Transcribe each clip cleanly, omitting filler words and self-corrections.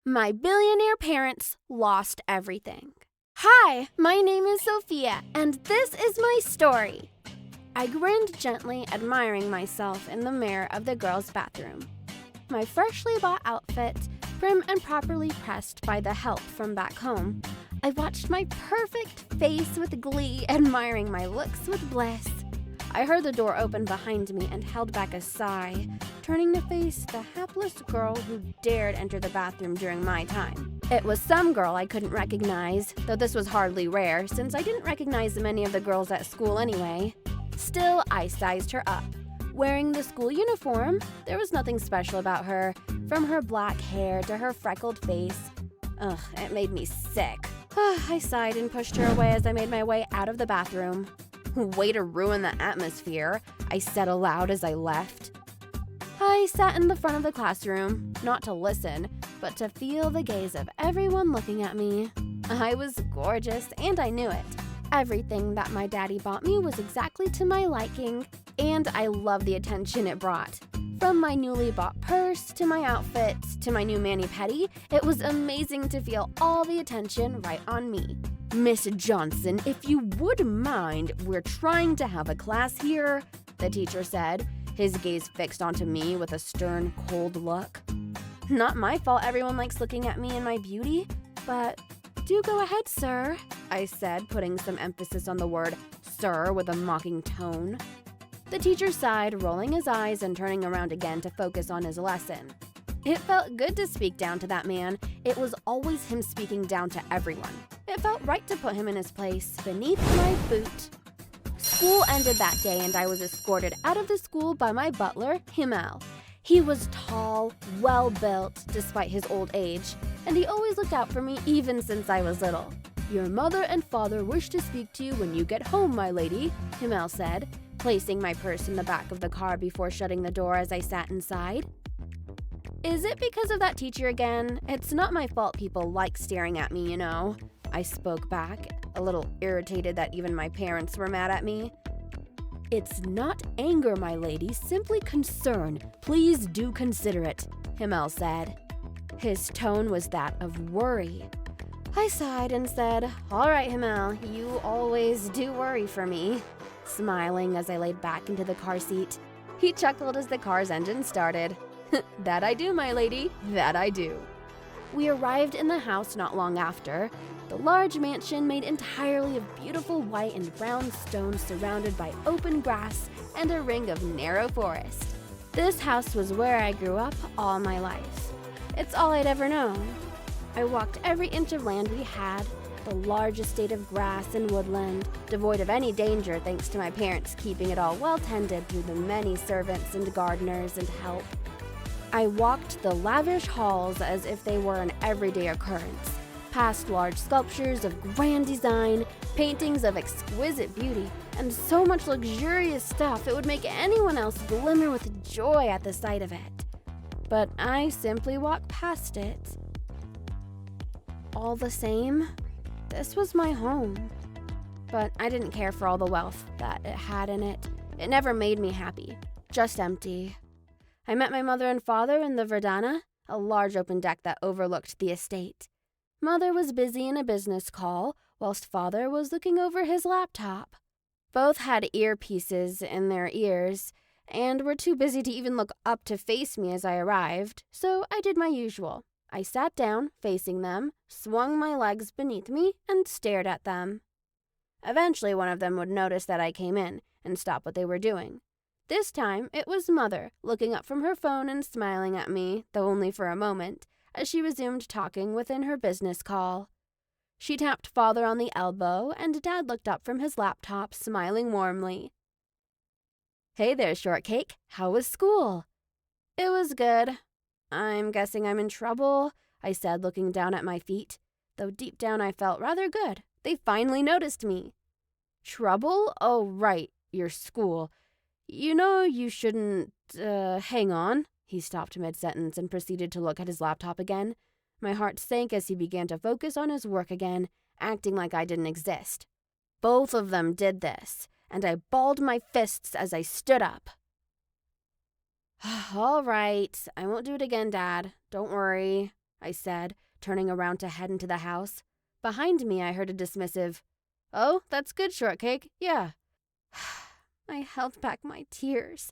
My billionaire parents lost everything. Hi, my name is Sophia, and this is my story. I grinned gently, admiring myself in the mirror of the girls' bathroom. My freshly bought outfit, prim and properly pressed by the help from back home. I watched my perfect face with glee, admiring my looks with bliss. I heard the door open behind me and held back a sigh, turning to face the hapless girl who dared enter the bathroom during my time. It was some girl I couldn't recognize, though this was hardly rare since I didn't recognize many of the girls at school anyway. Still, I sized her up. Wearing the school uniform, there was nothing special about her, from her black hair to her freckled face. Ugh, it made me sick. I sighed and pushed her away as I made my way out of the bathroom. Way to ruin the atmosphere, I said aloud as I left. I sat in the front of the classroom, not to listen, but to feel the gaze of everyone looking at me. I was gorgeous, and I knew it. Everything that my daddy bought me was exactly to my liking, and I loved the attention it brought. From my newly bought purse, to my outfits, to my new mani-pedi, it was amazing to feel all the attention right on me. Miss Johnson, if you wouldn't mind, we're trying to have a class here, the teacher said, his gaze fixed onto me with a stern, cold look. Not my fault everyone likes looking at me and my beauty, but do go ahead, sir, I said, putting some emphasis on the word sir with a mocking tone. The teacher sighed, rolling his eyes and turning around again to focus on his lesson. It felt good to speak down to that man. It was always him speaking down to everyone. It felt right to put him in his place, beneath my boot. School ended that day and I was escorted out of the school by my butler, Himmel. He was tall, well-built, despite his old age, and he always looked out for me even since I was little. Your mother and father wish to speak to you when you get home, my lady, Himmel said, placing my purse in the back of the car before shutting the door as I sat inside. Is it because of that teacher again? It's not my fault people like staring at me, you know. I spoke back, a little irritated that even my parents were mad at me. It's not anger, my lady, simply concern. Please do consider it, Himmel said. His tone was that of worry. I sighed and said, all right, Himmel, you always do worry for me, smiling as I laid back into the car seat. He chuckled as the car's engine started. That I do, my lady, that I do. We arrived in the house not long after, the large mansion made entirely of beautiful white and brown stone surrounded by open grass and a ring of narrow forest. This house was where I grew up all my life. It's all I'd ever known. I walked every inch of land we had, the large estate of grass and woodland, devoid of any danger thanks to my parents keeping it all well tended through the many servants and gardeners and help. I walked the lavish halls as if they were an everyday occurrence, past large sculptures of grand design, paintings of exquisite beauty, and so much luxurious stuff it would make anyone else glimmer with joy at the sight of it. But I simply walked past it. All the same, this was my home. But I didn't care for all the wealth that it had in it. It never made me happy, just empty. I met my mother and father in the Verdana, a large open deck that overlooked the estate. Mother was busy in a business call, whilst father was looking over his laptop. Both had earpieces in their ears, and were too busy to even look up to face me as I arrived, so I did my usual. I sat down, facing them, swung my legs beneath me, and stared at them. Eventually one of them would notice that I came in, and stop what they were doing. This time, it was Mother, looking up from her phone and smiling at me, though only for a moment, as she resumed talking within her business call. She tapped Father on the elbow, and Dad looked up from his laptop, smiling warmly. Hey there, Shortcake. How was school? It was good. I'm guessing I'm in trouble, I said, looking down at my feet, though deep down I felt rather good. They finally noticed me. Trouble? Oh, right, your school. You know you shouldn't, hang on. He stopped mid-sentence and proceeded to look at his laptop again. My heart sank as he began to focus on his work again, acting like I didn't exist. Both of them did this, and I balled my fists as I stood up. All right, I won't do it again, Dad. Don't worry. I said, turning around to head into the house. Behind me, I heard a dismissive, "Oh, that's good, Shortcake, yeah." I held back my tears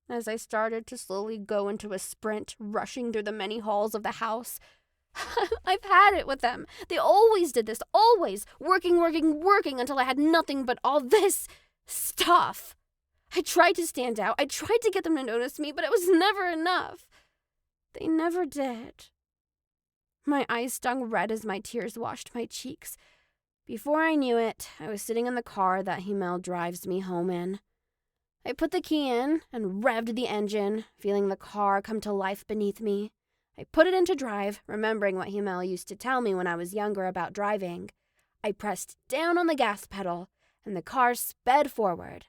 as I started to slowly go into a sprint, rushing through the many halls of the house. I've had it with them. They always did this, always, working until I had nothing but all this stuff. I tried to stand out. I tried to get them to notice me, but it was never enough. They never did. My eyes stung red as my tears washed my cheeks. Before I knew it, I was sitting in the car that Himel drives me home in. I put the key in and revved the engine, feeling the car come to life beneath me. I put it into drive, remembering what Himel used to tell me when I was younger about driving. I pressed down on the gas pedal, and the car sped forward.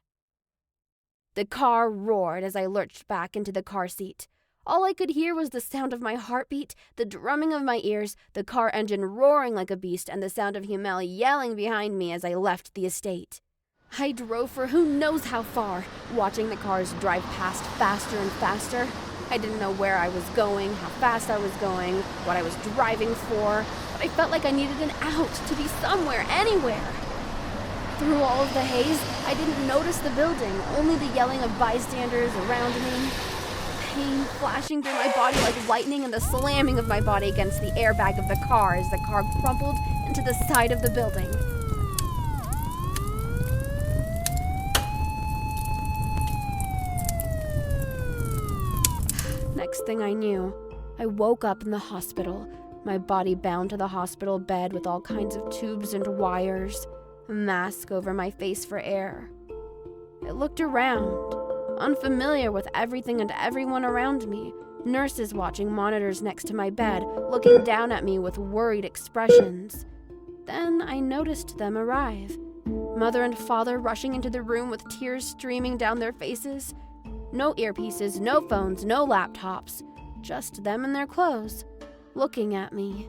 The car roared as I lurched back into the car seat. All I could hear was the sound of my heartbeat, the drumming of my ears, the car engine roaring like a beast, and the sound of Himel yelling behind me as I left the estate. I drove for who knows how far, watching the cars drive past faster and faster. I didn't know where I was going, how fast I was going, what I was driving for, but I felt like I needed an out, to be somewhere, anywhere. Through all of the haze, I didn't notice the building, only the yelling of bystanders around me. Pain flashing through my body like lightning and the slamming of my body against the airbag of the car as the car crumpled into the side of the building. Next thing I knew, I woke up in the hospital, my body bound to the hospital bed with all kinds of tubes and wires, a mask over my face for air. I looked around, unfamiliar with everything and everyone around me, nurses watching monitors next to my bed, looking down at me with worried expressions. Then I noticed them arrive. Mother and father rushing into the room with tears streaming down their faces. No earpieces, no phones, no laptops. Just them in their clothes, looking at me.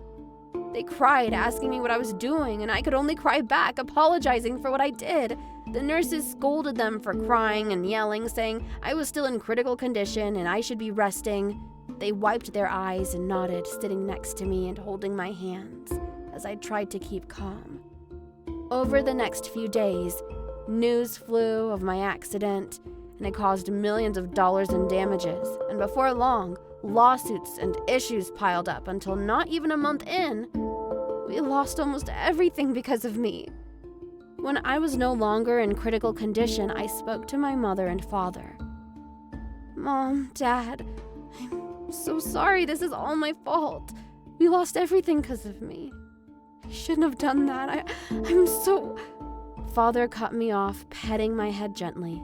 They cried, asking me what I was doing, and I could only cry back, apologizing for what I did. The nurses scolded them for crying and yelling, saying I was still in critical condition and I should be resting. They wiped their eyes and nodded, sitting next to me and holding my hands as I tried to keep calm. Over the next few days, news flew of my accident, and it caused millions of dollars in damages, and before long, lawsuits and issues piled up until not even a month in, we lost almost everything because of me. When I was no longer in critical condition, I spoke to my mother and father. "Mom, Dad, I'm so sorry. This is all my fault. We lost everything because of me. I shouldn't have done that. I'm so..." Father cut me off, petting my head gently.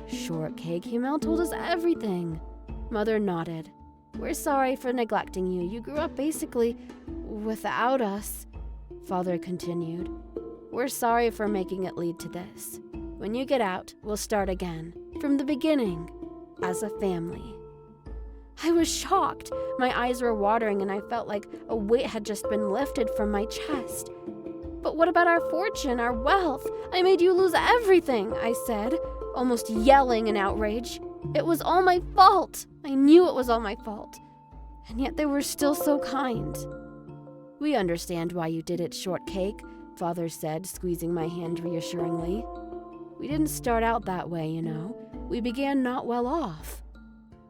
"Shortcake, Himel told us everything." Mother nodded. "We're sorry for neglecting you. You grew up basically without us." Father continued. "We're sorry for making it lead to this. When you get out, we'll start again, from the beginning, as a family." I was shocked. My eyes were watering and I felt like a weight had just been lifted from my chest. "But what about our fortune, our wealth? I made you lose everything," I said, almost yelling in outrage. It was all my fault. I knew it was all my fault. And yet they were still so kind. "We understand why you did it, Shortcake," Father said, squeezing my hand reassuringly. "We didn't start out that way, you know. We began not well off."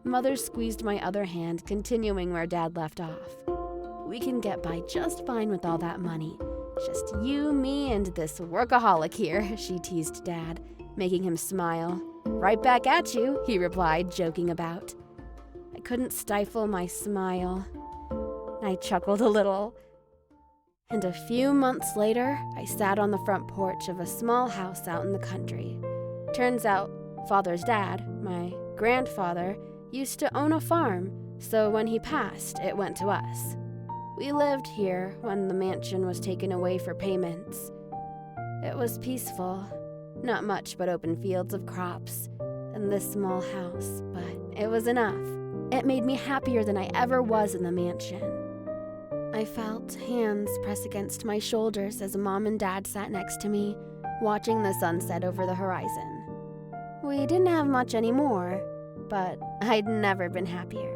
Mother squeezed my other hand, continuing where Dad left off. "We can get by just fine with all that money. Just you, me, and this workaholic here," she teased Dad, making him smile. "Right back at you," he replied, joking about. I couldn't stifle my smile. I chuckled a little. And a few months later, I sat on the front porch of a small house out in the country. Turns out, Father's dad, my grandfather, used to own a farm, so when he passed, it went to us. We lived here when the mansion was taken away for payments. It was peaceful, not much but open fields of crops, and this small house, but it was enough. It made me happier than I ever was in the mansion. I felt hands press against my shoulders as Mom and Dad sat next to me, watching the sunset over the horizon. We didn't have much anymore, but I'd never been happier.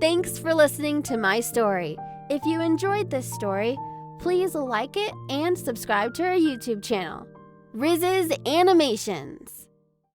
Thanks for listening to my story. If you enjoyed this story, please like it and subscribe to our YouTube channel, Riz's Animations.